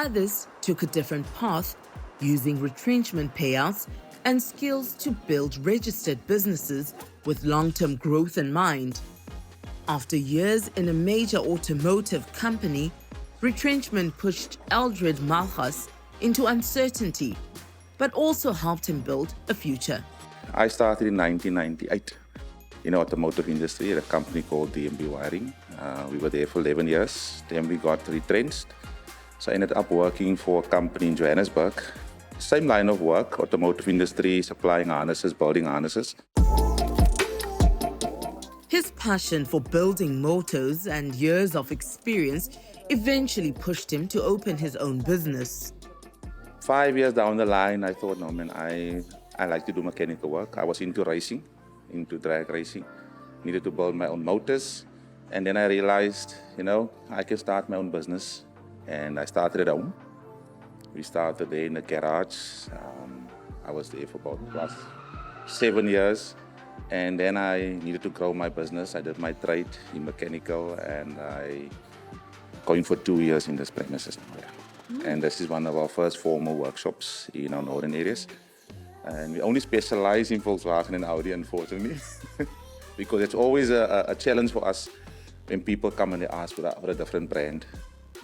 Others took a different path, using retrenchment payouts and skills to build registered businesses with long-term growth in mind. After years in a major automotive company, retrenchment pushed Eldred Malchus into uncertainty, but also helped him build a future. I started in 1998 in the automotive industry at a company called NMB Wiring. We were there for 11 years. Then we got retrenched. So I ended up working for a company in Johannesburg. Same line of work, automotive industry, supplying harnesses, building harnesses. His passion for building motors and years of experience eventually pushed him to open his own business. 5 years down the line, I thought, no man, I like to do mechanical work. I was into racing, into drag racing. Needed to build my own motors. And then I realized, I can start my own business. And I started at home. We started there in the garage. I was there for about 7 years. And then I needed to grow my business. I did my trade in mechanical, and I going for 2 years in this premises now. Yeah. And this is one of our first formal workshops in our northern areas. And we only specialize in Volkswagen and Audi, unfortunately, because it's always a challenge for us when people come and they ask for a different brand.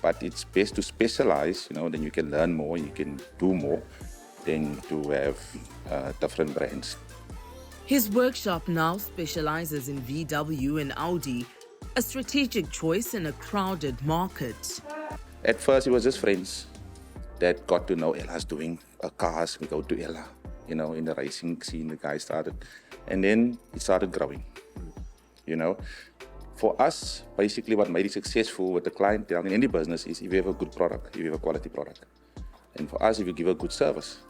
But it's best to specialize, then you can learn more, you can do more than to have different brands. His workshop now specializes in VW and Audi, a strategic choice in a crowded market. At first, it was just friends that got to know Ella's doing cars. We go to Ella, in the racing scene, the guy started. And then it started growing, For us, basically what made it successful with the clientele in any business is if you have a good product, if you have a quality product. And for us, if you give a good service.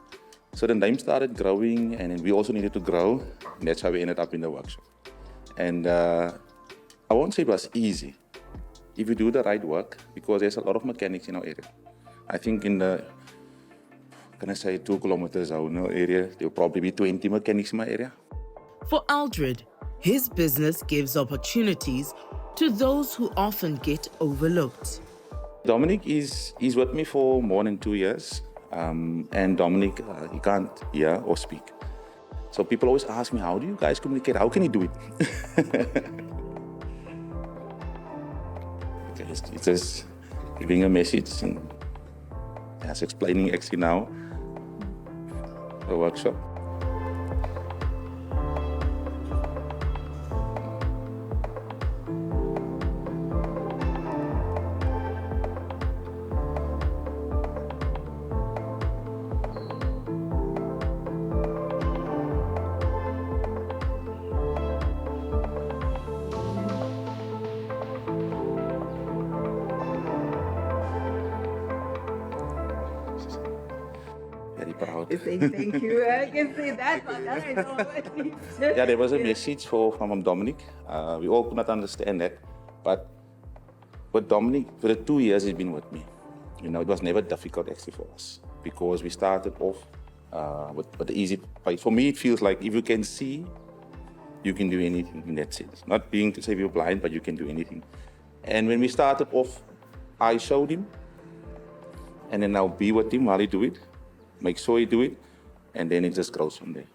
So the name started growing, and then we also needed to grow, and that's how we ended up in the workshop. And I won't say it was easy if you do the right work, because there's a lot of mechanics in our area. I think in the, 2 kilometers out in our area, there will probably be 20 mechanics in my area. For Eldred, his business gives opportunities to those who often get overlooked. Dominic is with me for more than 2 years. And Dominic, he can't hear or speak. So people always ask me, how do you guys communicate? How can he do it? Okay, it's just giving a message and just explaining actually now the workshop. Very proud. Thank you. I can say that, but I know. Yeah, there was a message from Dominic. We all could not understand that. But with Dominic, for the 2 years he's been with me, it was never difficult actually for us, because we started off with the easy part. For me, it feels like if you can see, you can do anything in that sense. Not being to say you're blind, but you can do anything. And when we started off, I showed him, and then I'll be with him while he do it, make sure he do it, and then it just grows from there.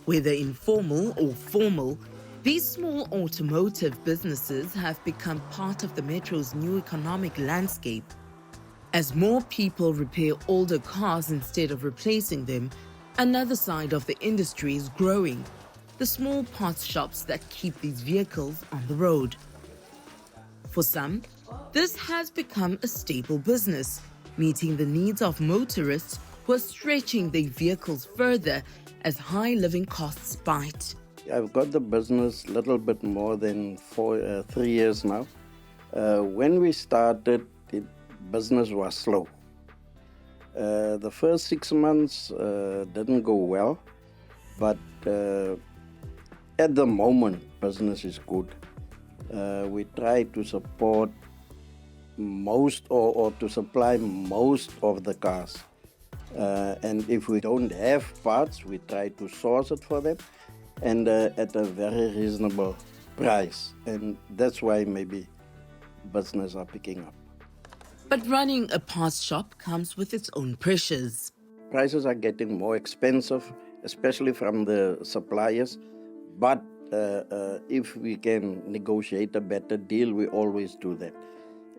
Whether informal or formal, these small automotive businesses have become part of the Metro's new economic landscape. As more people repair older cars instead of replacing them, another side of the industry is growing: the small parts shops that keep these vehicles on the road. For some, this has become a staple business, meeting the needs of motorists who are stretching their vehicles further as high living costs bite. I've got the business a little bit more than 3 years now. When we started, the business was slow. The first 6 months didn't go well, but at the moment, business is good. We try to support most or to supply most of the cars. And if we don't have parts, we try to source it for them, and at a very reasonable price. And that's why maybe business are picking up. But running a parts shop comes with its own pressures. Prices are getting more expensive, especially from the suppliers. But if we can negotiate a better deal, we always do that.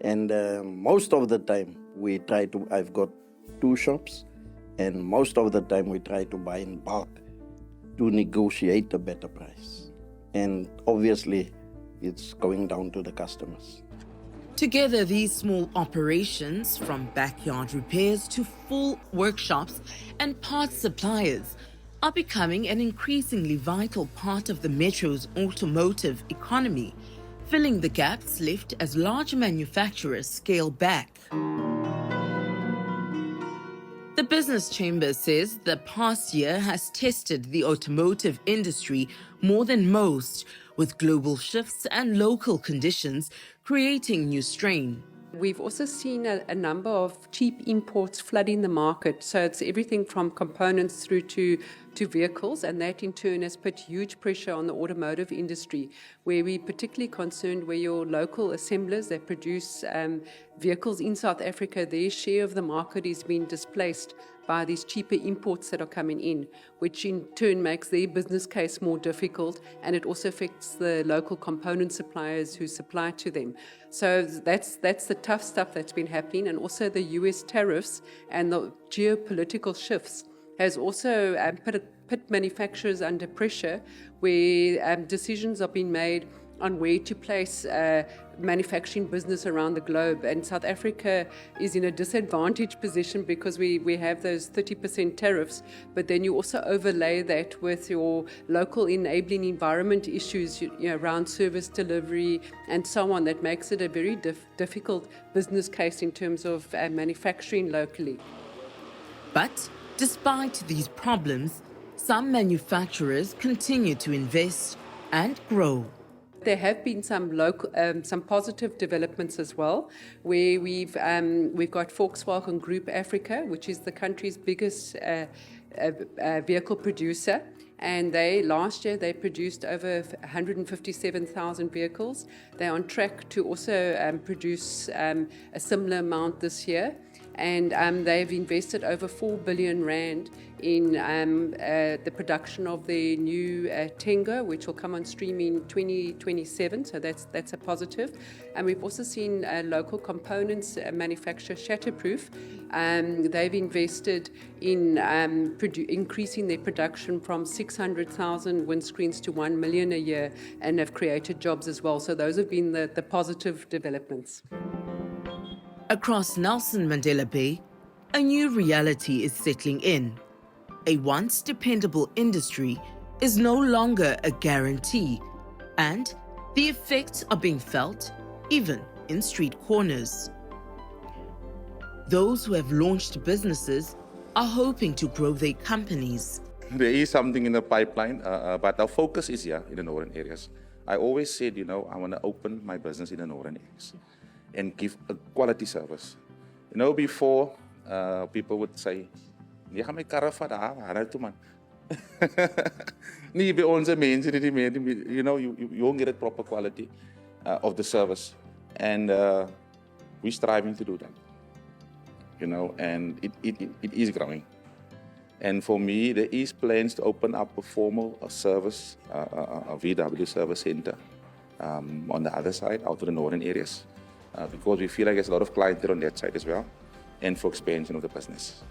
And most of the time, I've got 2 shops, and most of the time we try to buy in bulk to negotiate a better price. And obviously, it's going down to the customers. Together, these small operations, from backyard repairs to full workshops and parts suppliers, are becoming an increasingly vital part of the Metro's automotive economy, filling the gaps left as large manufacturers scale back. The Business Chamber says the past year has tested the automotive industry more than most, with global shifts and local conditions creating new strain. We've also seen a number of cheap imports flooding the market. So it's everything from components through to vehicles, and that in turn has put huge pressure on the automotive industry, where we're particularly concerned where your local assemblers that produce vehicles in South Africa, their share of the market is being displaced by these cheaper imports that are coming in, which in turn makes their business case more difficult, and it also affects the local component suppliers who supply to them. So that's the tough stuff that's been happening, and also the US tariffs and the geopolitical shifts has also put manufacturers under pressure, where decisions are being made on where to place manufacturing business around the globe. And South Africa is in a disadvantaged position because we have those 30% tariffs, but then you also overlay that with your local enabling environment issues around service delivery and so on, that makes it a very difficult business case in terms of manufacturing locally. But despite these problems, some manufacturers continue to invest and grow. There have been some positive developments as well, where we've got Volkswagen Group Africa, which is the country's biggest vehicle producer, and last year they produced over 157,000 vehicles. They're on track to also produce a similar amount this year. And they've invested over 4 billion rand in the production of the new Tengo, which will come on stream in 2027. So that's a positive. And we've also seen local components manufacturer Shatterproof. They've invested in increasing their production from 600,000 windscreens to 1 million a year, and have created jobs as well. So those have been the positive developments. Across Nelson Mandela Bay, a new reality is settling in. A once dependable industry is no longer a guarantee, and the effects are being felt even in street corners. Those who have launched businesses are hoping to grow their companies. There is something in the pipeline, but our focus is here in the northern areas. I always said, I want to open my business in the northern areas and give a quality service. Before, people would say, "Jy gaan my karre vat daar, waar toe man." Nie by onze mense nie meer, you won't get a proper quality of the service. And we're striving to do that. And it is growing. And for me, there is plans to open up a formal service, a VW service center on the other side, out to the northern areas. Because we feel like there's a lot of clientele on that side as well, and for expansion of the business.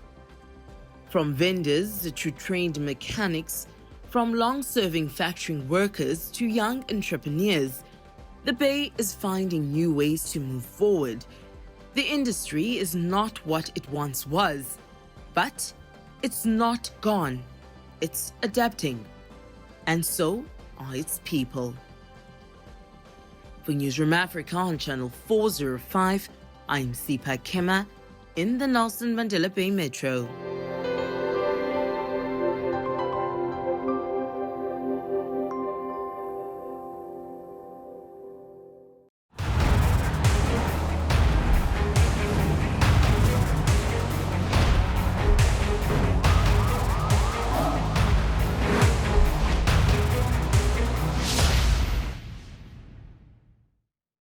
From vendors to trained mechanics, from long-serving factory workers to young entrepreneurs, the Bay is finding new ways to move forward. The industry is not what it once was, but it's not gone. It's adapting. And so are its people. For Newzroom Afrika on Channel 405, I'm Sipha Kema in the Nelson Mandela Bay Metro.